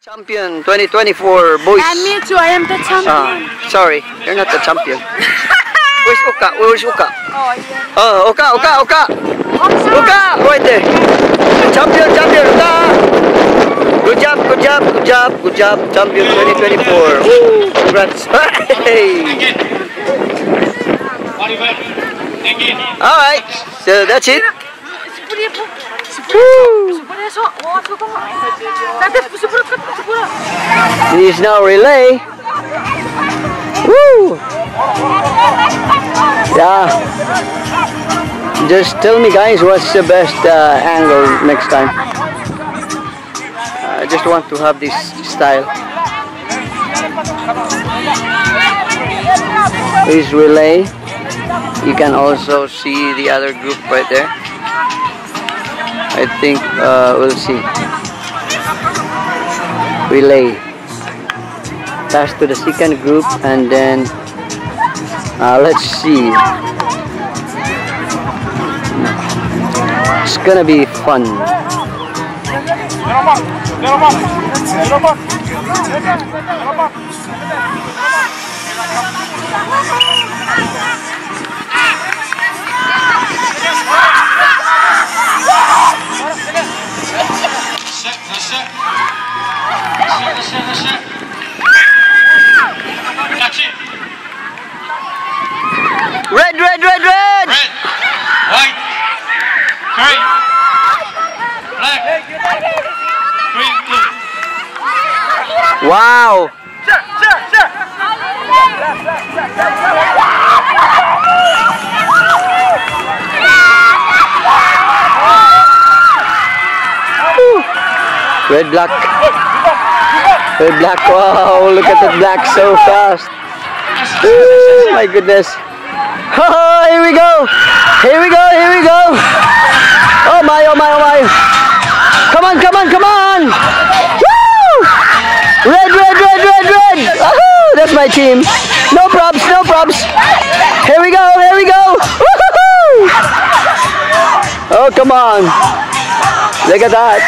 Champion 2024 boys. And me too, I am the champion. Sorry, you're not the champion. Where's Uka? Where's Uka? Oh, yeah. Oh, Uka. Uka, right there. Champion, Uka. Good job. Champion 2024. Woo, congrats. Hey. Alright, so that's it. Woo. This is now relay. Woo. Yeah. Just tell me guys what's the best angle next time. I just want to have this style. This relay. You can also see the other group right there. I think we'll see. Relay. Pass to the second group and then let's see. It's gonna be fun. Red. White. Green. Black. Green, blue. Wow. Red, black. Wow, look at the black so fast. Ooh, my goodness. Oh, here we go. Oh my. Come on. Woo! Red. Oh, that's my team. No props. Here we go. Woo-hoo-hoo! Oh, come on. Look at that.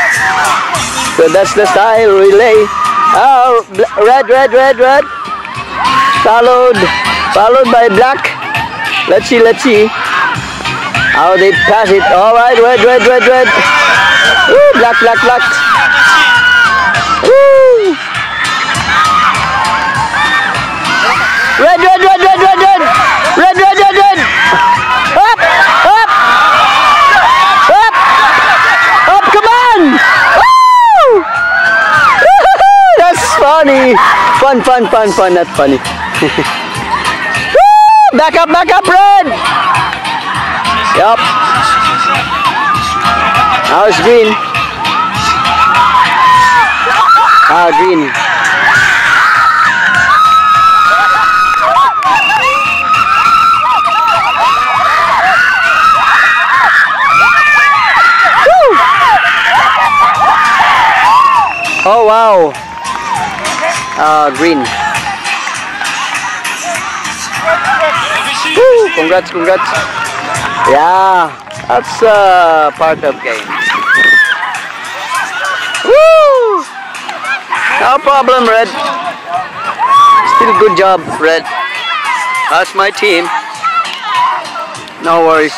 So that's the style relay. Oh, red. Followed by black. Let's see. How they pass it. All right, red. Woo, black. Woo. Red. Up, come on. Woo. That's funny. Fun, not funny. Back up, red. Yup. Now it's green. Green. Woo. Oh wow. Green. Woo, congrats. Yeah, that's part of game. Woo! No problem, red. Still good job, red. That's my team. No worries.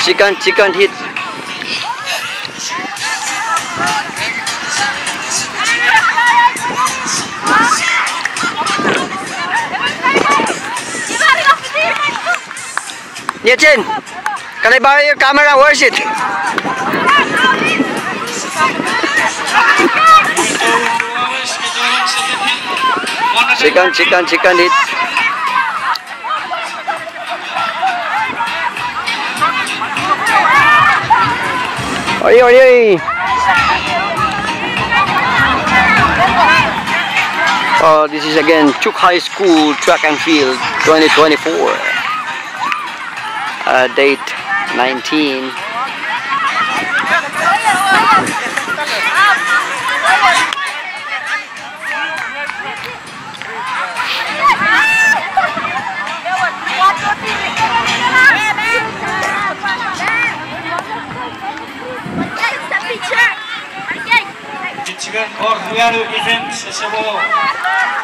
She can't hit. Yachin, can I borrow your camera? Where is it? Chicken hit. Oi. Oh, this is again Chuuk High School Track and Field 2024. Date 19. for real defense sa Cebu.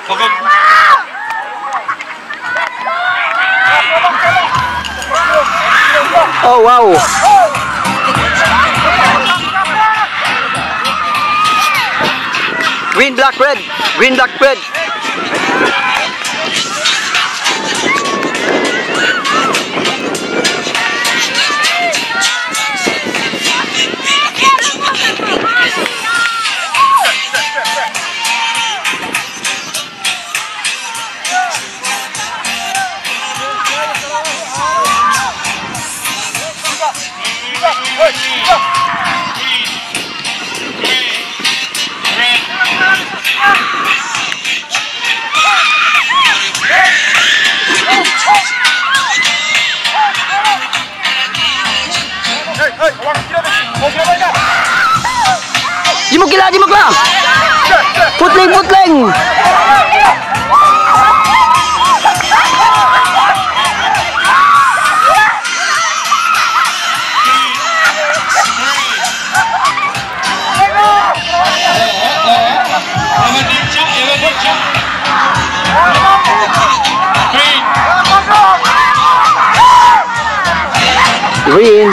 Okay. Oh wow. Green, black, red. Green, black, red. Jimuk lah. Putling, putling. Green.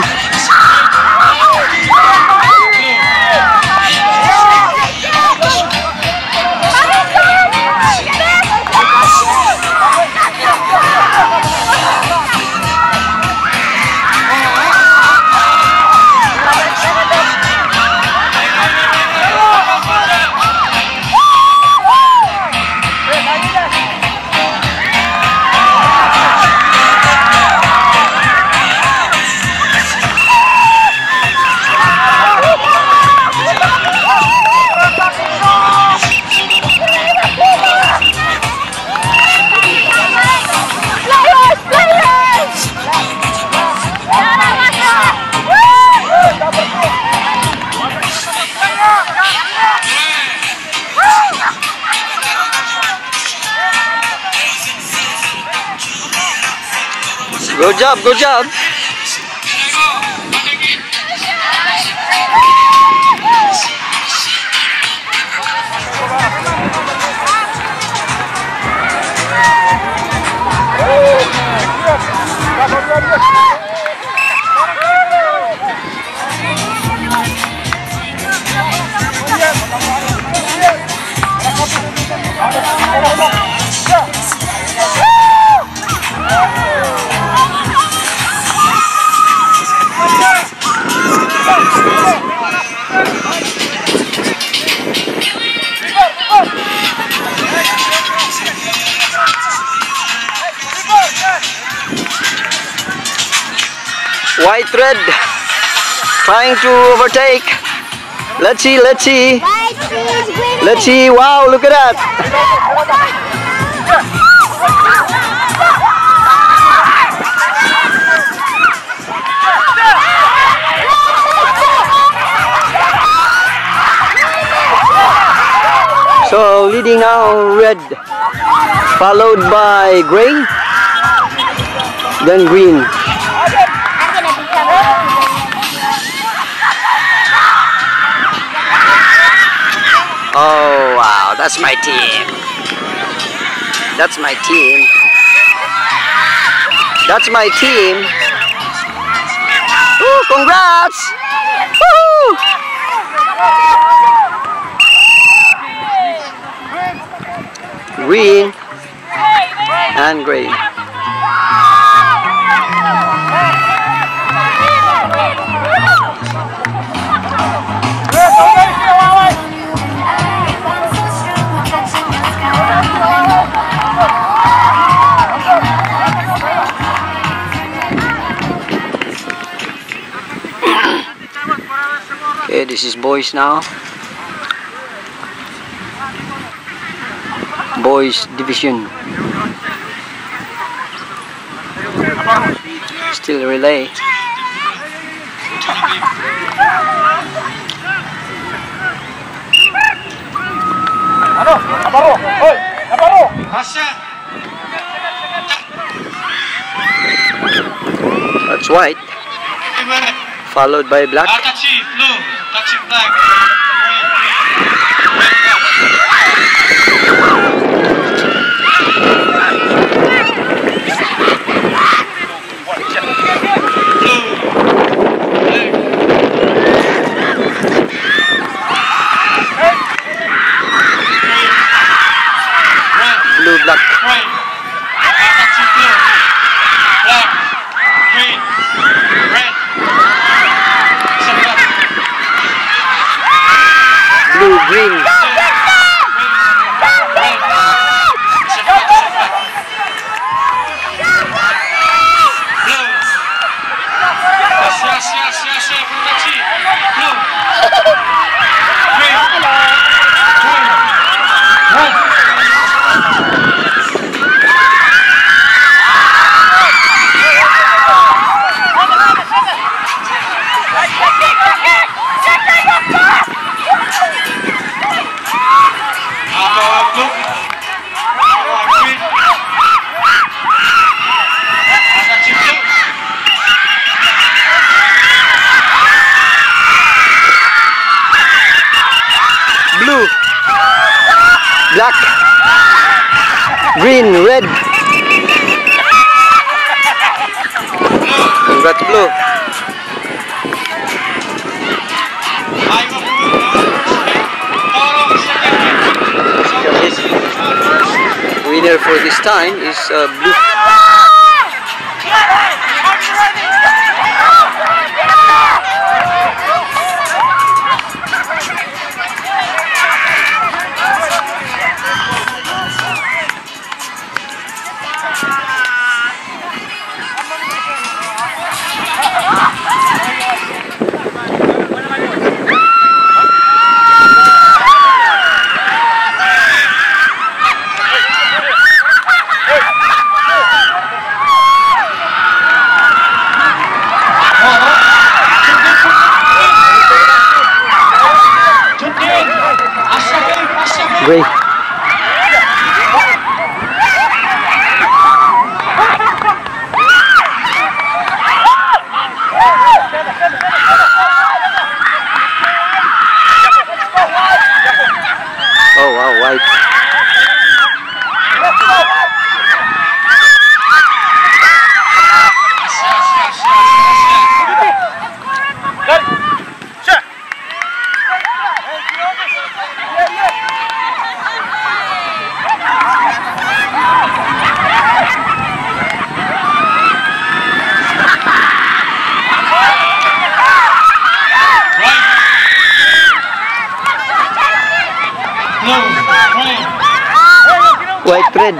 Good job, good job. White red trying to overtake. Let's see, let's see. Let's see. Wow, look at that. So leading now red, followed by gray, then green. Oh wow, that's my team. That's my team. That's my team. Ooh, congrats! Woo! Green and gray. Okay, this is boys now. Boys division. Still relay. That's white, followed by black. Touchy blue, touchy black. Blue, black. Blue, green. Blue, black, green, red. Congrats, blue. Winner for this time is blue. Gray. Oh wow, white. White thread.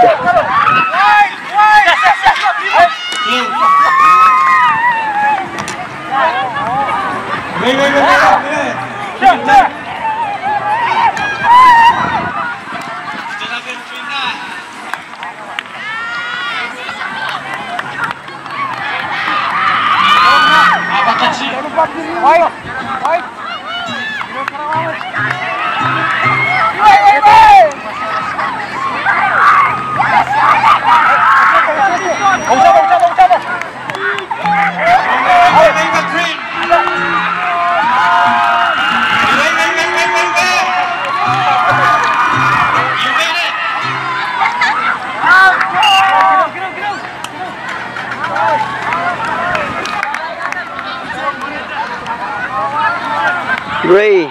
Gray.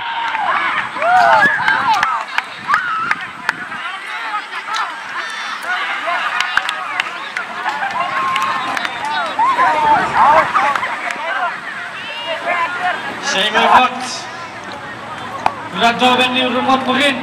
Saya melihat berat jawaban di rumah mungkin.